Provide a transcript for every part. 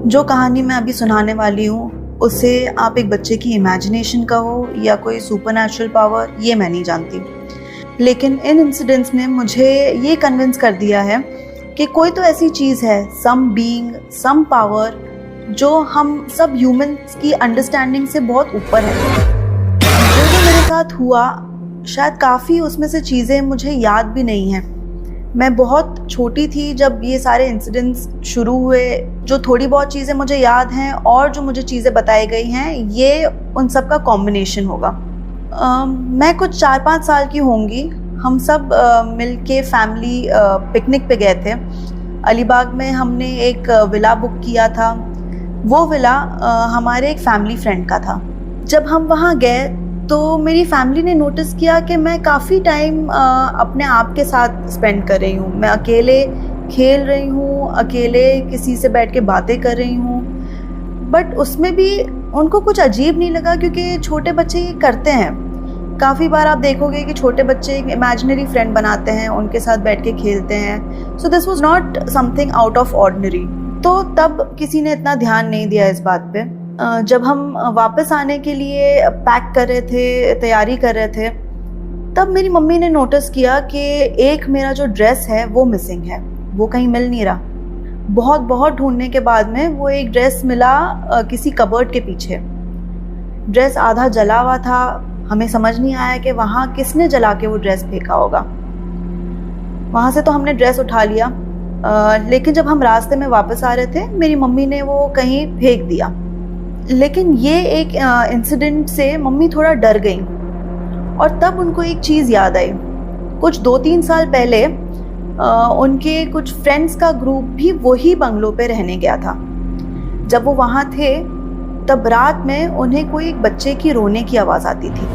जो कहानी मैं अभी सुनाने वाली हूँ उसे आप एक बच्चे की इमेजिनेशन कहो या कोई सुपरनैचुरल पावर, ये मैं नहीं जानती, लेकिन इन इंसिडेंट्स ने मुझे ये कन्विंस कर दिया है कि कोई तो ऐसी चीज़ है, सम बीइंग, सम पावर, जो हम सब ह्यूमंस की अंडरस्टैंडिंग से बहुत ऊपर है। जो मेरे साथ हुआ, शायद काफ़ी उसमें से चीज़ें मुझे याद भी नहीं हैं। मैं बहुत छोटी थी जब ये सारे इंसिडेंट्स शुरू हुए। जो थोड़ी बहुत चीज़ें मुझे याद हैं और जो मुझे चीज़ें बताई गई हैं, ये उन सब का कॉम्बिनेशन होगा। मैं कुछ 4-5 साल की होंगी। हम सब मिल के फैमिली पिकनिक पे गए थे। अलीबाग में हमने एक विला बुक किया था। वो विला हमारे एक फैमिली फ्रेंड का था। जब हम वहाँ गए तो मेरी फैमिली ने नोटिस किया कि मैं काफ़ी टाइम अपने आप के साथ स्पेंड कर रही हूँ। मैं अकेले खेल रही हूँ, अकेले किसी से बैठ के बातें कर रही हूँ। बट उसमें भी उनको कुछ अजीब नहीं लगा, क्योंकि छोटे बच्चे ये करते हैं। काफ़ी बार आप देखोगे कि छोटे बच्चे एक इमेजिनरी फ्रेंड बनाते हैं, उनके साथ बैठ के खेलते हैं। So this was not something out of ordinary. तो तब किसी ने इतना ध्यान नहीं दिया इस बात पे। जब हम वापस आने के लिए पैक कर रहे थे, तैयारी कर रहे थे, तब मेरी मम्मी ने नोटिस किया कि एक मेरा जो ड्रेस है वो मिसिंग है, वो कहीं मिल नहीं रहा। बहुत ढूंढने के बाद में वो एक ड्रेस मिला किसी कबर्ड के पीछे। ड्रेस आधा जला हुआ था। हमें समझ नहीं आया कि वहाँ किसने जला के वो ड्रेस फेंका होगा। वहाँ से तो हमने ड्रेस उठा लिया, लेकिन जब हम रास्ते में वापस आ रहे थे, मेरी मम्मी ने वो कहीं फेंक दिया। लेकिन ये एक इंसिडेंट से मम्मी थोड़ा डर गई और तब उनको एक चीज़ याद आई। कुछ 2-3 साल पहले उनके कुछ फ्रेंड्स का ग्रुप भी वही बंगलो पे रहने गया था। जब वो वहाँ थे तब रात में उन्हें कोई एक बच्चे की रोने की आवाज़ आती थी।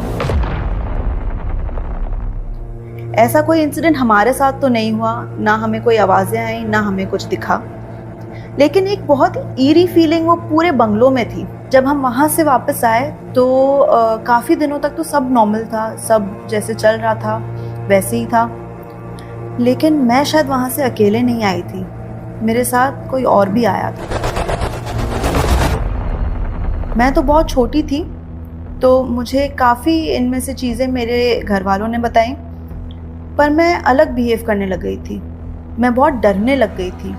ऐसा कोई इंसिडेंट हमारे साथ तो नहीं हुआ, ना हमें कोई आवाज़ें आई, ना हमें कुछ दिखा, लेकिन एक बहुत ईरी फीलिंग वो पूरे बंगलो में थी। जब हम वहाँ से वापस आए तो काफ़ी दिनों तक तो सब नॉर्मल था, सब जैसे चल रहा था वैसे ही था। लेकिन मैं शायद वहाँ से अकेले नहीं आई थी, मेरे साथ कोई और भी आया था। मैं तो बहुत छोटी थी, तो मुझे काफ़ी इनमें से चीज़ें मेरे घर वालों ने बताई, पर मैं अलग बिहेव करने लग गई थी। मैं बहुत डरने लग गई थी।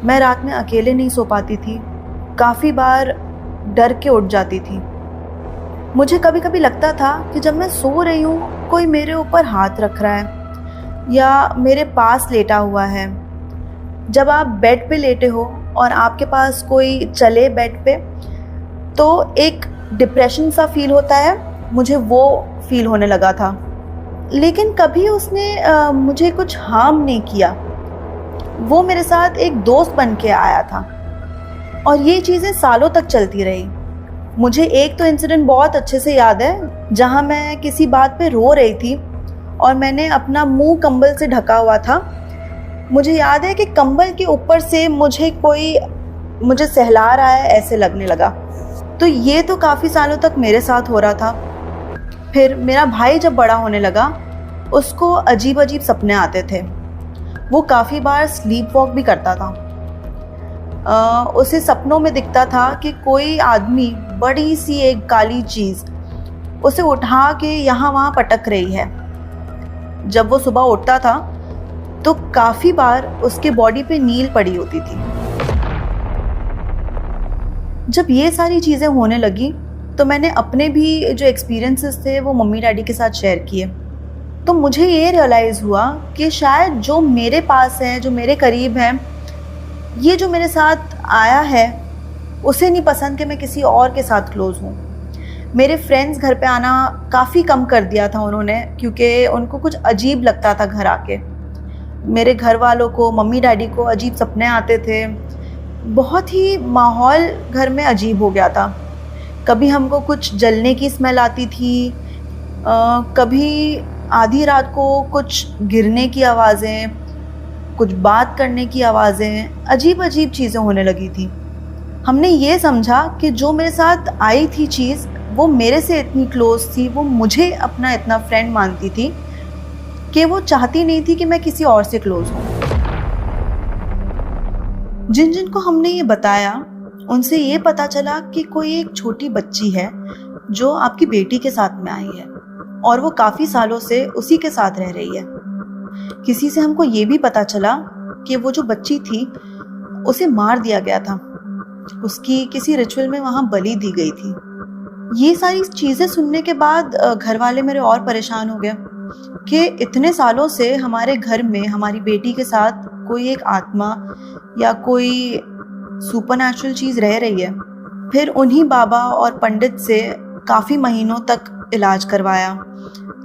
मैं रात में अकेले नहीं सो पाती थी, काफ़ी बार डर के उठ जाती थी। मुझे कभी कभी लगता था कि जब मैं सो रही हूँ कोई मेरे ऊपर हाथ रख रहा है या मेरे पास लेटा हुआ है। जब आप बेड पे लेटे हो और आपके पास कोई चले बेड पे, तो एक डिप्रेशन सा फील होता है। मुझे वो फील होने लगा था, लेकिन कभी उसने मुझे कुछ हार्म नहीं किया। वो मेरे साथ एक दोस्त बन के आया था और ये चीज़ें सालों तक चलती रही। मुझे एक तो इंसिडेंट बहुत अच्छे से याद है, जहाँ मैं किसी बात पे रो रही थी और मैंने अपना मुंह कंबल से ढका हुआ था। मुझे याद है कि कंबल के ऊपर से मुझे सहला रहा है ऐसे लगने लगा। तो ये तो काफ़ी सालों तक मेरे साथ हो रहा था। फिर मेरा भाई जब बड़ा होने लगा, उसको अजीब अजीब सपने आते थे। वो काफ़ी बार स्लीप वॉक भी करता था। उसे सपनों में दिखता था कि कोई आदमी बड़ी सी एक काली चीज़ उसे उठा के यहाँ वहाँ पटक रही है। जब वो सुबह उठता था तो काफ़ी बार उसके बॉडी पे नील पड़ी होती थी। जब ये सारी चीज़ें होने लगी तो मैंने अपने भी जो एक्सपीरियंसेस थे वो मम्मी डैडी के साथ शेयर किए। तो मुझे ये रियलाइज़ हुआ कि शायद जो मेरे पास है, जो मेरे करीब है, ये जो मेरे साथ आया है, उसे नहीं पसंद कि मैं किसी और के साथ क्लोज़ हूँ। मेरे फ्रेंड्स घर पे आना काफ़ी कम कर दिया था उन्होंने, क्योंकि उनको कुछ अजीब लगता था घर आके। मेरे घर वालों को, मम्मी डैडी को अजीब सपने आते थे। बहुत ही माहौल घर में अजीब हो गया था। कभी हमको कुछ जलने की स्मेल आती थी, कभी आधी रात को कुछ गिरने की आवाज़ें, कुछ बात करने की आवाज़ें, अजीब अजीब चीज़ें होने लगी थी। हमने ये समझा कि जो मेरे साथ आई थी चीज़, वो मेरे से इतनी क्लोज़ थी, वो मुझे अपना इतना फ्रेंड मानती थी कि वो चाहती नहीं थी कि मैं किसी और से क्लोज़ हूँ। जिन जिन को हमने ये बताया उनसे ये पता चला कि कोई एक छोटी बच्ची है जो आपकी बेटी के साथ में आई है और वो काफ़ी सालों से उसी के साथ रह रही है। किसी से हमको ये भी पता चला कि वो जो बच्ची थी उसे मार दिया गया था, उसकी किसी रिचुअल में वहाँ बलि दी गई थी। ये सारी चीज़ें सुनने के बाद घर वाले मेरे और परेशान हो गए कि इतने सालों से हमारे घर में हमारी बेटी के साथ कोई एक आत्मा या कोई सुपरनैचुरल चीज़ रह रही है। फिर उन्हीं बाबा और पंडित से काफ़ी महीनों तक इलाज करवाया,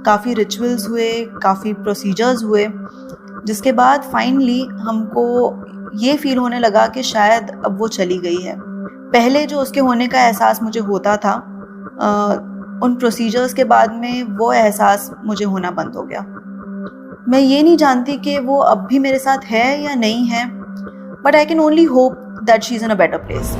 काफ़ी रिचुअल्स हुए, काफ़ी प्रोसीजर्स हुए, जिसके बाद फाइनली हमको ये फील होने लगा कि शायद अब वो चली गई है। पहले जो उसके होने का एहसास मुझे होता था, उन प्रोसीजर्स के बाद में वो एहसास मुझे होना बंद हो गया। मैं ये नहीं जानती कि वो अब भी मेरे साथ है या नहीं है, but I can only hope that she is in a better place.